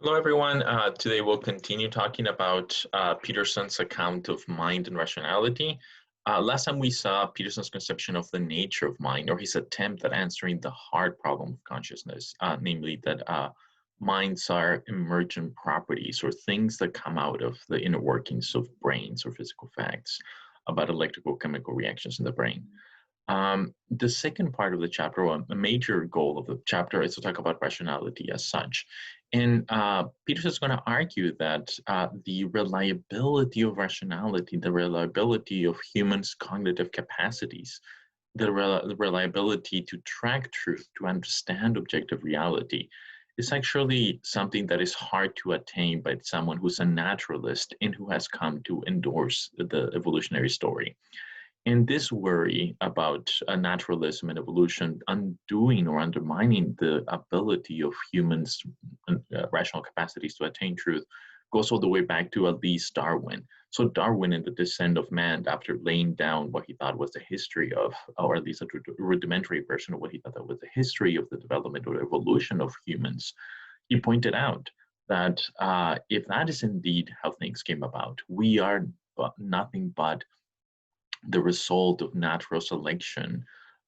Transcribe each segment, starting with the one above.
Hello, everyone. Today we'll continue talking about Peterson's account of mind and rationality. Last time we saw Peterson's conception of the nature of mind, or his attempt at answering the hard problem of consciousness, namely that minds are emergent properties or things that come out of the inner workings of brains or physical facts about electrical chemical reactions in the brain. The second part of the chapter, or a major goal of the chapter, is to talk about rationality as such. And Peterson is going to argue that the reliability of rationality, the reliability of humans' cognitive capacities, the reliability to track truth, to understand objective reality, is actually something that is hard to attain by someone who's a naturalist and who has come to endorse the evolutionary story. And this worry about naturalism and evolution undoing or undermining the ability of humans' rational capacities to attain truth goes all the way back to at least Darwin. So Darwin, in The Descent of Man, after laying down what he thought was the history of, or at least a rudimentary version of what he thought that was the history of the development or evolution of humans, he pointed out that if that is indeed how things came about, we are nothing but the result of natural selection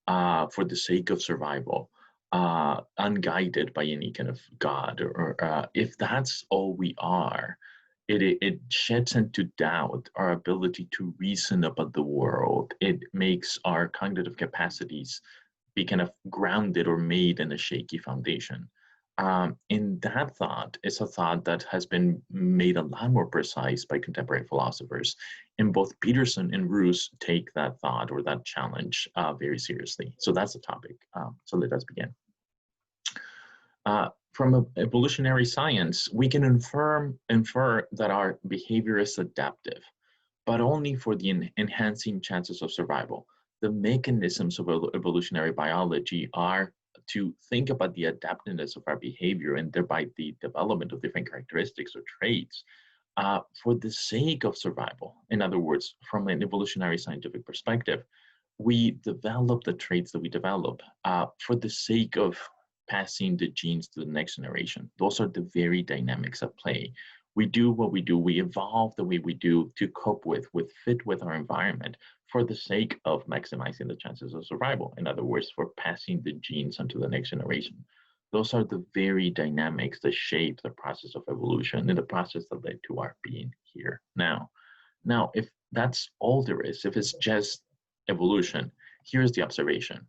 for the sake of survival, unguided by any kind of God, or if that's all we are, it sheds into doubt our ability to reason about the world. It makes our cognitive capacities be kind of grounded or made in a shaky foundation. And that thought is a thought that has been made a lot more precise by contemporary philosophers. And both Peterson and Roos take that thought or that challenge very seriously. So that's the topic. So let us begin. From evolutionary science, we can infer that our behavior is adaptive, but only for the enhancing chances of survival. The mechanisms of evolutionary biology are to think about the adaptiveness of our behavior and thereby the development of different characteristics or traits for the sake of survival. In other words, from an evolutionary scientific perspective, we develop the traits that we develop for the sake of passing the genes to the next generation. Those are the very dynamics at play. We do what we do, we evolve the way we do to cope with fit with our environment for the sake of maximizing the chances of survival. In other words, for passing the genes onto the next generation. Those are the very dynamics that shape the process of evolution and the process that led to our being here now. Now, if that's all there is, if it's just evolution, here's the observation.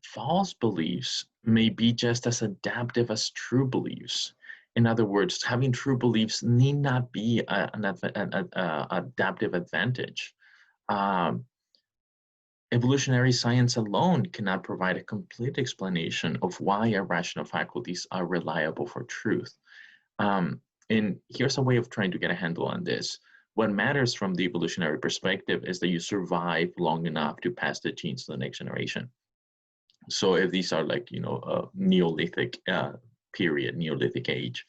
False beliefs may be just as adaptive as true beliefs. In other words, having true beliefs need not be an adaptive advantage. Evolutionary science alone cannot provide a complete explanation of why our rational faculties are reliable for truth. And here's a way of trying to get a handle on this. What matters from the evolutionary perspective is that you survive long enough to pass the genes to the next generation. So if these are like, a Neolithic period, Neolithic age,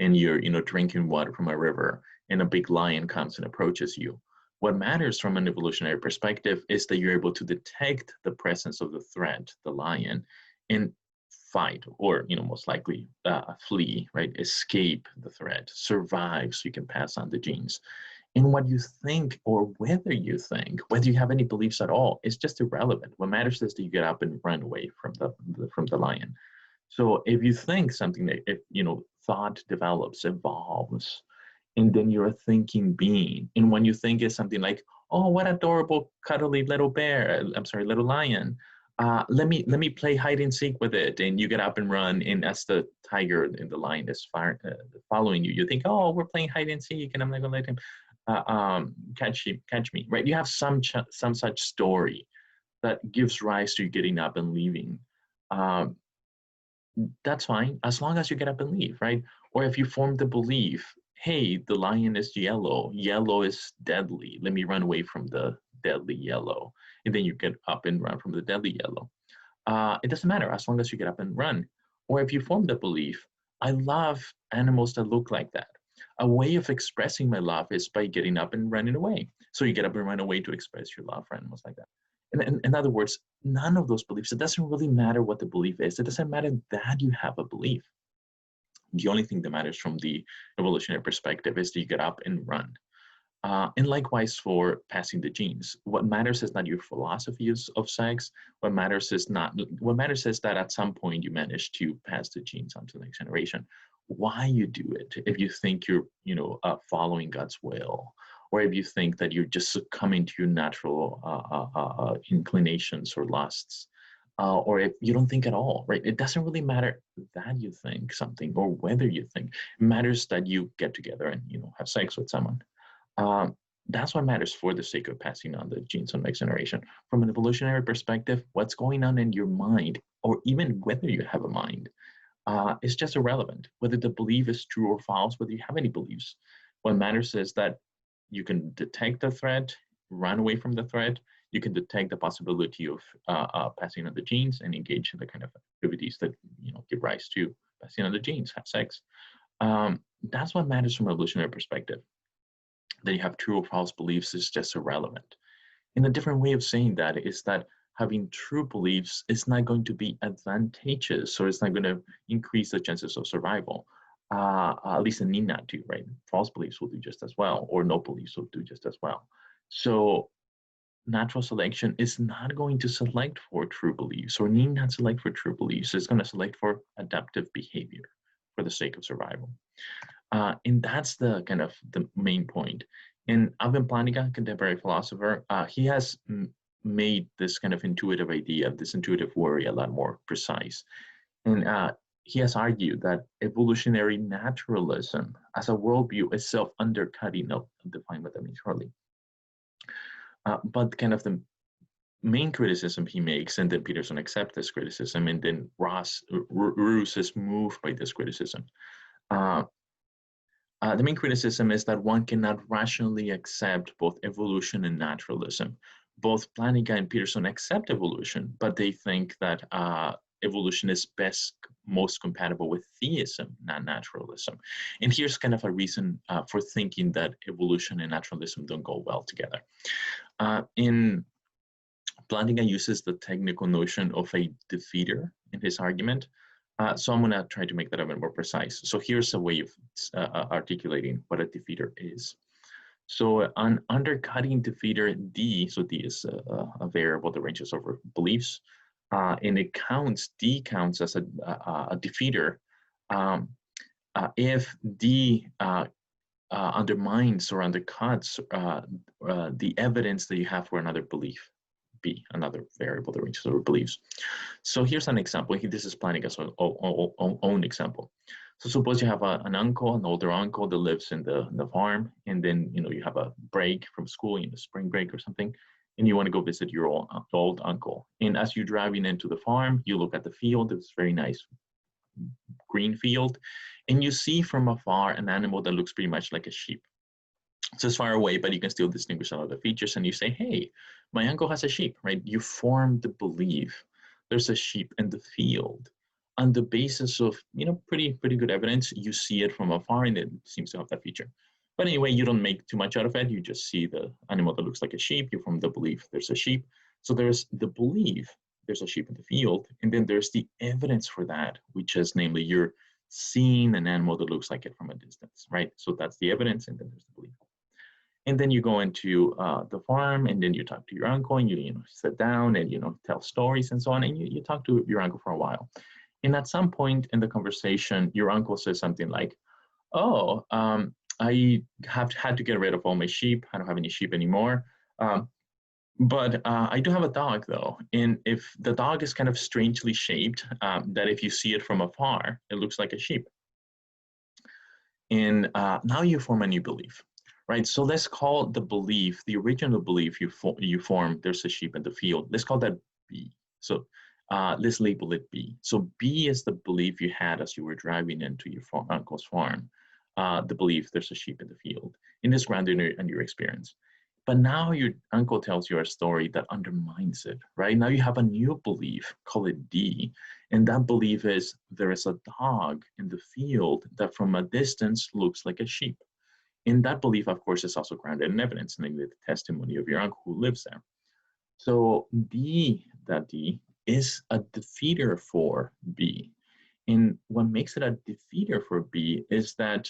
and you're, drinking water from a river and a big lion comes and approaches you, what matters from an evolutionary perspective is that you're able to detect the presence of the threat, the lion, and fight, or most likely flee, right? Escape the threat, survive, so you can pass on the genes. And what you think, or whether you think, whether you have any beliefs at all, is just irrelevant. What matters is that you get up and run away from the lion. So if you think something that, thought develops, evolves, and then you're a thinking being, and when you think is something like, oh, what adorable cuddly little bear, little lion, let me play hide and seek with it, and you get up and run, and as the tiger and the lion is following you, you think, oh, we're playing hide and seek, and I'm not gonna let him catch me, right? You have some such story that gives rise to you getting up and leaving. That's fine, as long as you get up and leave, right? Or if you form the belief, hey, the lion is yellow is deadly, let me run away from the deadly yellow, and then you get up and run from the deadly yellow. It doesn't matter as long as you get up and run. Or if you form the belief, I love animals that look like that. A way of expressing my love is by getting up and running away. So you get up and run away to express your love for animals like that. In other words, none of those beliefs, it doesn't really matter what the belief is. It doesn't matter that you have a belief. The only thing that matters from the evolutionary perspective is that you get up and run. And likewise for passing the genes. What matters is not your philosophy of sex. What matters is that at some point you manage to pass the genes on to the next generation. Why you do it? If you think you're, following God's will, or if you think that you're just succumbing to your natural inclinations or lusts, or if you don't think at all, right? It doesn't really matter that you think something or whether you think. It matters that you get together and have sex with someone. That's what matters for the sake of passing on the genes on the next generation. From an evolutionary perspective, what's going on in your mind, or even whether you have a mind, is just irrelevant. Whether the belief is true or false, whether you have any beliefs. What matters is that you can detect the threat, run away from the threat. You can detect the possibility of passing on the genes and engage in the kind of activities that give rise to passing on the genes, have sex. That's what matters from an evolutionary perspective. That you have true or false beliefs is just irrelevant. And a different way of saying that is that having true beliefs is not going to be advantageous, or it's not going to increase the chances of survival. At least it need not to, right? False beliefs will do just as well, or no beliefs will do just as well. So natural selection is not going to select for true beliefs, or need not select for true beliefs. It's going to select for adaptive behavior for the sake of survival. And that's the kind of the main point. And Alvin Plantinga, contemporary philosopher, he has made this kind of intuitive idea, this intuitive worry, a lot more precise. And he has argued that evolutionary naturalism as a worldview is self-undercutting. I'll define what that means shortly. But kind of the main criticism he makes, and then Peterson accepts this criticism, and then Roos is moved by this criticism. The main criticism is that one cannot rationally accept both evolution and naturalism. Both Plantinga and Peterson accept evolution, but they think that evolution is most compatible with theism, not naturalism. And here's kind of a reason for thinking that evolution and naturalism don't go well together. In Plantinga uses the technical notion of a defeater in his argument. So I'm going to try to make that a bit more precise. So here's a way of articulating what a defeater is. So an undercutting defeater D, so D is a variable that ranges over beliefs, and D counts as a defeater if D undermines or undercuts the evidence that you have for another belief. B, another variable that ranges over beliefs. So here's an example. This is Plantinga's own example. So suppose you have an older uncle that lives in the farm, and then you have a break from school, spring break or something, and you want to go visit your old uncle. And as you're driving into the farm, you look at the field. It's very nice green field, and you see from afar an animal that looks pretty much like a sheep. So it's far away, but you can still distinguish some of the features, and you say, hey, my uncle has a sheep, right? You form the belief there's a sheep in the field. On the basis of, pretty good evidence, you see it from afar, and it seems to have that feature. But anyway, you don't make too much out of it. You just see the animal that looks like a sheep. You form the belief there's a sheep. So there's the belief there's a sheep in the field, and then there's the evidence for that, which is namely you're seeing an animal that looks like it from a distance, right? So that's the evidence, and then there's the belief. And then you go into the farm, and then you talk to your uncle, and you sit down and tell stories and so on, and you talk to your uncle for a while. And at some point in the conversation, your uncle says something like, "Oh, I have had to get rid of all my sheep. I don't have any sheep anymore. But I do have a dog, though. And if the dog is kind of strangely shaped, that if you see it from afar, it looks like a sheep. And now you form a new belief." Right, so let's call the belief, the original belief you form, there's a sheep in the field. Let's call that B. So let's label it B. So B is the belief you had as you were driving into your uncle's farm. The belief there's a sheep in the field. And it's grounded in your experience. But now your uncle tells you a story that undermines it, right? Now you have a new belief, call it D. And that belief is there is a dog in the field that from a distance looks like a sheep. And that belief, of course, is also grounded in evidence, namely the testimony of your uncle who lives there. So D is a defeater for B. And what makes it a defeater for B is that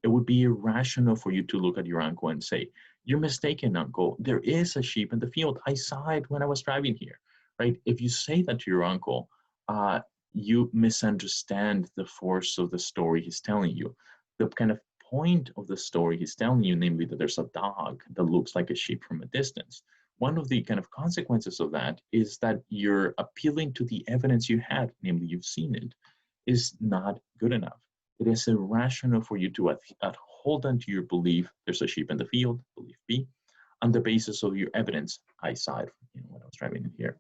it would be irrational for you to look at your uncle and say, "You're mistaken, uncle. There is a sheep in the field. I saw it when I was driving here," right? If you say that to your uncle, you misunderstand the force of the story he's telling you. The kind of point of the story he's telling you, namely that there's a dog that looks like a sheep from a distance. One of the kind of consequences of that is that you're appealing to the evidence you had, namely you've seen it, is not good enough. It is irrational for you to hold on to your belief there's a sheep in the field, belief B, on the basis of your evidence. I saw it when I was driving in here.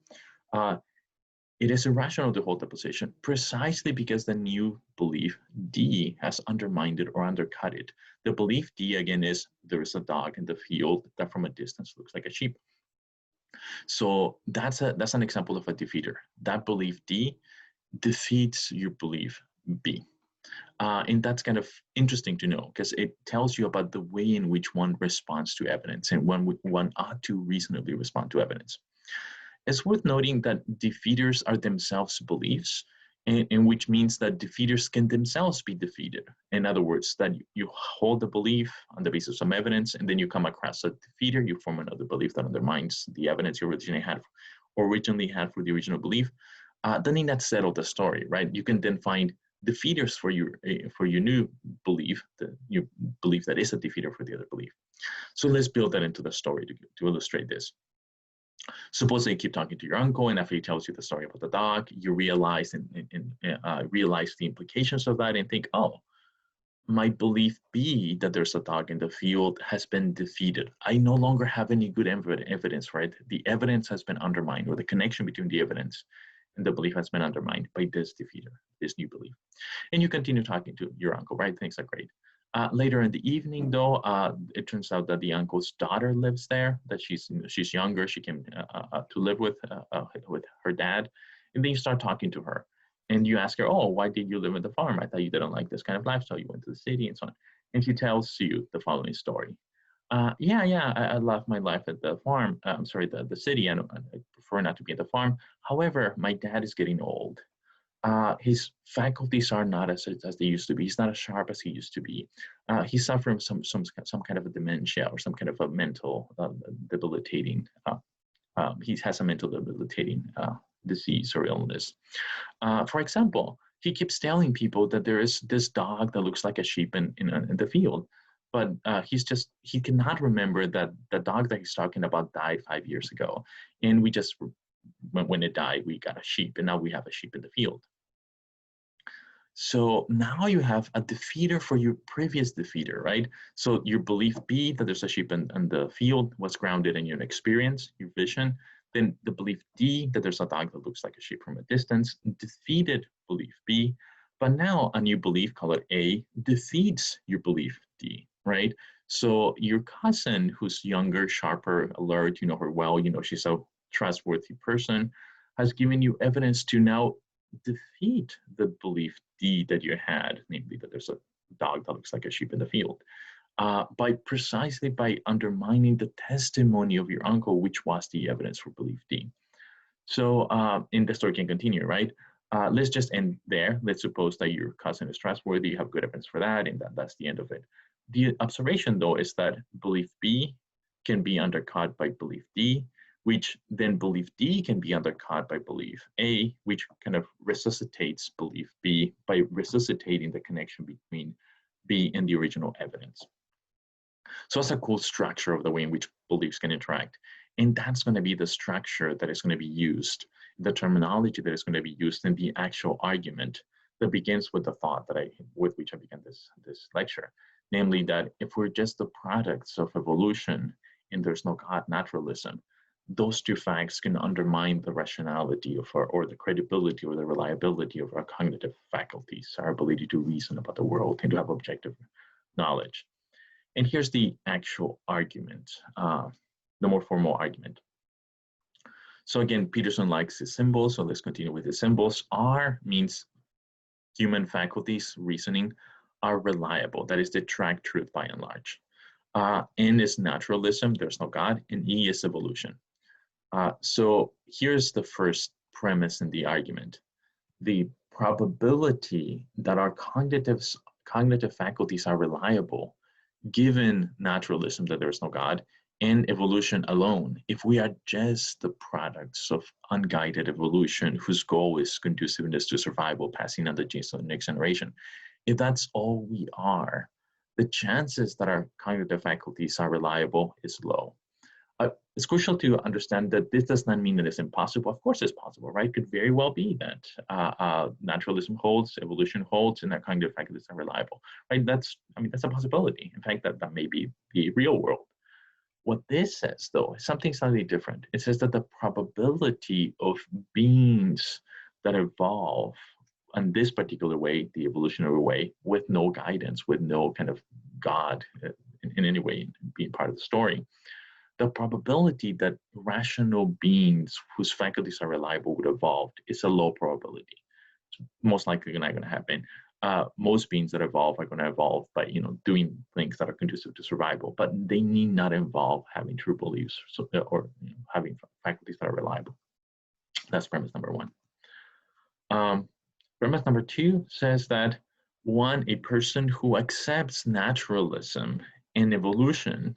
It is irrational to hold the position precisely because the new belief D has undermined it or undercut it. The belief D, again, is there is a dog in the field that from a distance looks like a sheep. So that's an example of a defeater. That belief D defeats your belief B. And that's kind of interesting to know because it tells you about the way in which one responds to evidence and one ought to reasonably respond to evidence. It's worth noting that defeaters are themselves beliefs, and which means that defeaters can themselves be defeated. In other words, that you hold a belief on the basis of some evidence, and then you come across a defeater, you form another belief that undermines the evidence you originally had for the original belief. Then that settled the story, right? You can then find defeaters for your new belief, your belief that is a defeater for the other belief. So let's build that into the story to illustrate this. Suppose that you keep talking to your uncle, and after he tells you the story about the dog, you realize realize the implications of that and think, oh, my belief B that there's a dog in the field has been defeated. I no longer have any good evidence, right? The evidence has been undermined, or the connection between the evidence and the belief has been undermined by this defeater, this new belief. And you continue talking to your uncle, right? Things are great. Later in the evening, though, it turns out that the uncle's daughter lives there, that she's younger. She came to live with her dad. And then you start talking to her. And you ask her, oh, why did you live at the farm? I thought you didn't like this kind of lifestyle. You went to the city and so on. And she tells you the following story. I love my life at the farm. I'm sorry, the city. I prefer not to be at the farm. However, my dad is getting old. His faculties are not as they used to be. He's not as sharp as he used to be. He's suffering some kind of a dementia or some kind of a mental debilitating. He has a mental debilitating disease or illness. For example, he keeps telling people that there is this dog that looks like a sheep in the field, but he cannot remember that the dog that he's talking about died 5 years ago, and we just when it died, we got a sheep, and now we have a sheep in the field. So now you have a defeater for your previous defeater, right? So your belief B that there's a sheep in the field was grounded in your experience, your vision. Then the belief D that there's a dog that looks like a sheep from a distance defeated belief B. But now a new belief, call it A, defeats your belief D, right? So your cousin, who's younger, sharper, alert, you know her well, you know she's a trustworthy person, has given you evidence to now defeat the belief D that you had, namely that there's a dog that looks like a sheep in the field, precisely by undermining the testimony of your uncle, which was the evidence for belief D. So, and the story can continue, right? Let's just end there. Let's suppose that your cousin is trustworthy, you have good evidence for that, and that's the end of it. The observation, though, is that belief B can be undercut by belief D, which then belief D can be undercut by belief A, which kind of resuscitates belief B by resuscitating the connection between B and the original evidence. So that's a cool structure of the way in which beliefs can interact. And that's going to be the structure that is going to be used, the terminology that is going to be used in the actual argument that begins with the thought with which I began this lecture. Namely that if we're just the products of evolution and there's no God, naturalism, those two facts can undermine the rationality of or the credibility or the reliability of our cognitive faculties, our ability to reason about the world and to have objective knowledge. And here's the actual argument, the more formal argument. So again, Peterson likes his symbols, so let's continue with the symbols. R means human faculties, reasoning, are reliable. That is, they track truth by and large. N is naturalism, there's no God, and E is evolution. So here's the first premise in the argument. The probability that our cognitive faculties are reliable, given naturalism that there is no God, and evolution alone, if we are just the products of unguided evolution whose goal is conduciveness to survival, passing on the genes to the next generation, if that's all we are, the chances that our cognitive faculties are reliable is low. It's crucial to understand that this does not mean that it's impossible. Of course it's possible, right? It could very well be that naturalism holds, evolution holds, and that cognitive faculties are reliable, right? That's a possibility. In fact, that may be the real world. What this says, though, is something slightly different. It says that the probability of beings that evolve in this particular way, the evolutionary way, with no guidance, with no kind of God in any way being part of the story, the probability that rational beings whose faculties are reliable would evolve is a low probability. It's most likely not going to happen. Most beings that evolve are going to evolve by doing things that are conducive to survival, but they need not involve having true beliefs or having faculties that are reliable. That's premise number one. Premise number two says that a person who accepts naturalism and evolution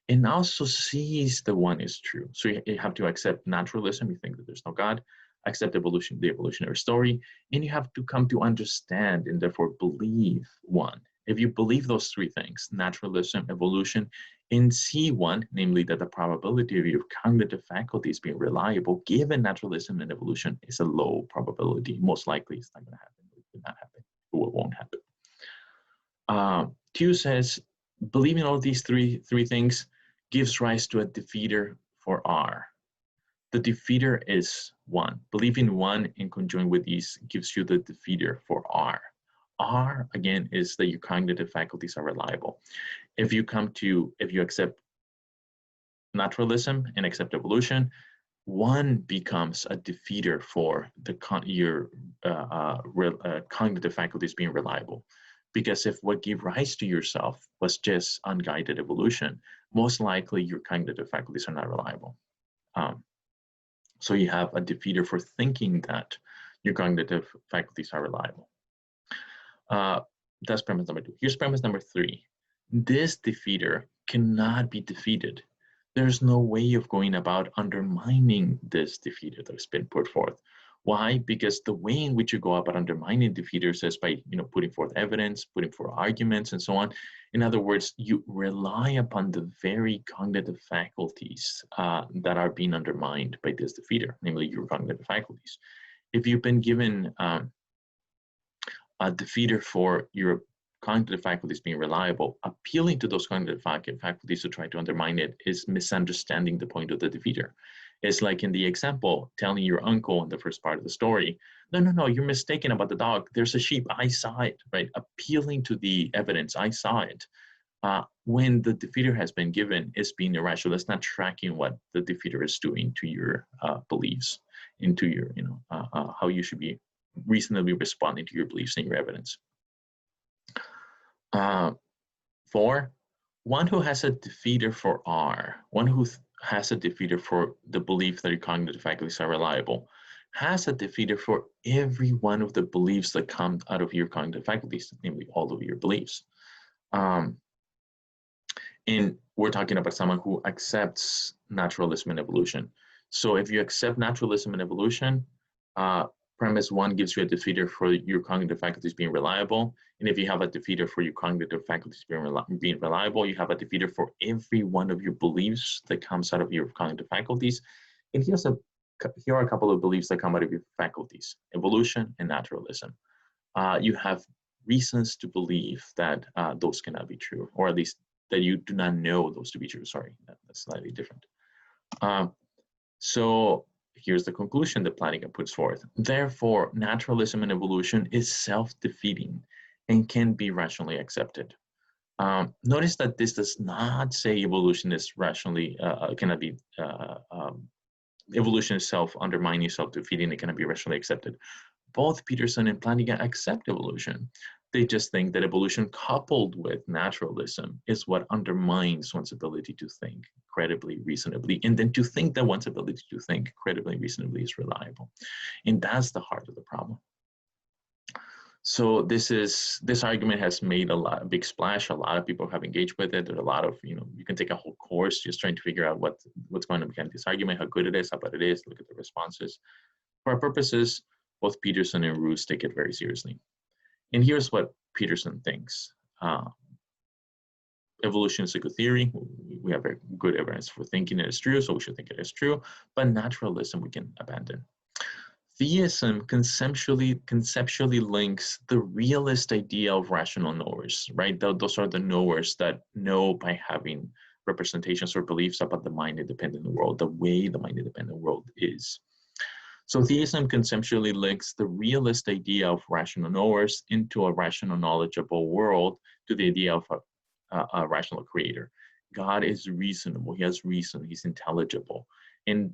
and also sees the one is true. So you have to accept naturalism, you think that there's no God, accept evolution, the evolutionary story, and you have to come to understand and therefore believe one. If you believe those three things, naturalism, evolution, and see one, namely that the probability of your cognitive faculties being reliable given naturalism and evolution is a low probability. Most likely it's not going to happen. It will not happen. It won't happen. Two says, believing all these three things gives rise to a defeater for R. The defeater is one. Believing one in conjoined with these gives you the defeater for R. R, again, is that your cognitive faculties are reliable. If you accept naturalism and accept evolution, one becomes a defeater for your cognitive faculties being reliable. Because if what gave rise to yourself was just unguided evolution, most likely your cognitive faculties are not reliable. So you have a defeater for thinking that your cognitive faculties are reliable. That's premise number two. Here's premise number three. This defeater cannot be defeated. There's no way of going about undermining this defeater that's been put forth. Why? Because the way in which you go about undermining defeaters is by putting forth evidence, putting forth arguments, and so on. In other words, you rely upon the very cognitive faculties that are being undermined by this defeater, namely your cognitive faculties. If you've been given a defeater for your cognitive faculties being reliable, appealing to those cognitive faculties to try to undermine it is misunderstanding the point of the defeater. It's like in the example, telling your uncle in the first part of the story, no, you're mistaken about the dog. There's a sheep. I saw it, right? Appealing to the evidence. I saw it. When the defeater has been given, it's being irrational. That's not tracking what the defeater is doing to your beliefs, into your, how you should be reasonably responding to your beliefs and your evidence. 4, one who has a defeater for R, one who has a defeater for the belief that your cognitive faculties are reliable, has a defeater for every one of the beliefs that come out of your cognitive faculties, namely all of your beliefs. And we're talking about someone who accepts naturalism and evolution. So if you accept naturalism and evolution, premise 1 gives you a defeater for your cognitive faculties being reliable. And if you have a defeater for your cognitive faculties being reliable, you have a defeater for every one of your beliefs that comes out of your cognitive faculties. And here are a couple of beliefs that come out of your faculties: evolution and naturalism. You have reasons to believe that those cannot be true, or at least that you do not know those to be true. Sorry, that's slightly different. So here's the conclusion that Plantinga puts forth. Therefore, naturalism and evolution is self-defeating and can be rationally accepted. Notice that this does not say evolution is rationally, cannot be, evolution is self-undermining, self-defeating, it cannot be rationally accepted. Both Peterson and Plantinga accept evolution. They just think that evolution coupled with naturalism is what undermines one's ability to think credibly, reasonably, and then to think that one's ability to think credibly, reasonably is reliable. And that's the heart of the problem. So this argument has made a big splash. A lot of people have engaged with it. There's a lot of, you can take a whole course just trying to figure out what's going on behind this argument, how good it is, how bad it is, look at the responses. For our purposes, both Peterson and Roos take it very seriously. And here's what Peterson thinks. Evolution is a good theory. We have very good evidence for thinking it is true, so we should think it is true. But naturalism we can abandon. Theism conceptually links the realist idea of rational knowers, right? Those are the knowers that know by having representations or beliefs about the mind-independent world, the way the mind-independent world is. So theism conceptually links the realist idea of rational knowers into a rational, knowledgeable world to the idea of a rational creator. God is reasonable. He has reason. He's intelligible. And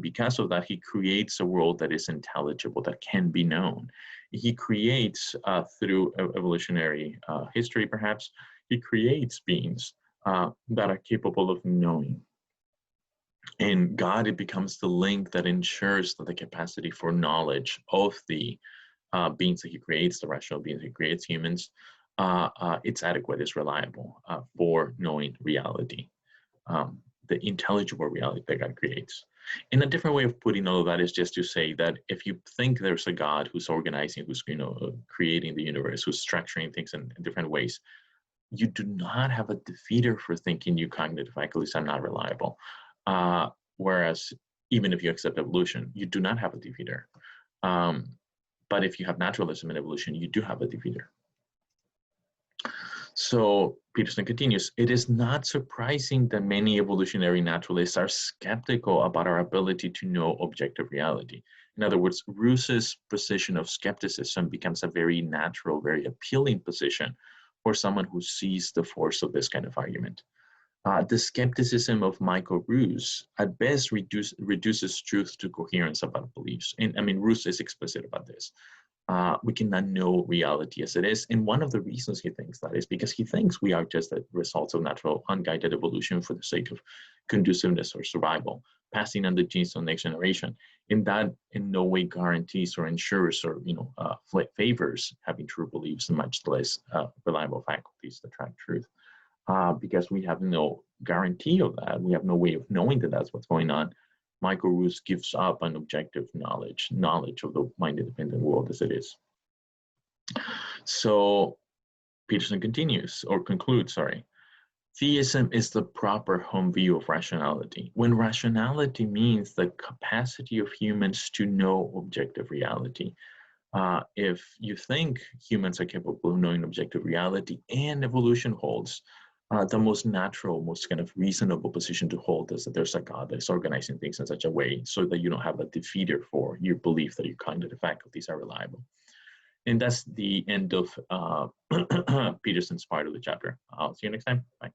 because of that, he creates a world that is intelligible, that can be known. He creates, through evolutionary history, perhaps, he creates beings that are capable of knowing. And God, it becomes the link that ensures that the capacity for knowledge of the beings that he creates, the rational beings he creates, humans, it's adequate, it's reliable for knowing reality, the intelligible reality that God creates. And a different way of putting all of that is just to say that if you think there's a God who's organizing, who's creating the universe, who's structuring things in different ways, you do not have a defeater for thinking your cognitive faculties are not reliable. Whereas even if you accept evolution, you do not have a defeater. But if you have naturalism and evolution, you do have a defeater. So Peterson continues, it is not surprising that many evolutionary naturalists are skeptical about our ability to know objective reality. In other words, Roos's position of skepticism becomes a very natural, very appealing position for someone who sees the force of this kind of argument. The skepticism of Michael Roos at best reduces truth to coherence about beliefs. And I mean, Roos is explicit about this. We cannot know reality as it is. And one of the reasons he thinks that is because he thinks we are just the results of natural unguided evolution for the sake of conduciveness or survival, passing on the genes to the next generation. And that in no way guarantees or ensures or favors having true beliefs and much less reliable faculties that track truth. Because we have no guarantee of that. We have no way of knowing that that's what's going on. Michael Roos gives up on objective knowledge of the mind-independent world as it is. So Peterson concludes, theism is the proper home view of rationality. When rationality means the capacity of humans to know objective reality. If you think humans are capable of knowing objective reality and evolution holds, the most natural, most kind of reasonable position to hold is that there's a God that's organizing things in such a way so that you don't have a defeater for your belief that your cognitive faculties are reliable. And that's the end of Peterson's part of the chapter. I'll see you next time. Bye.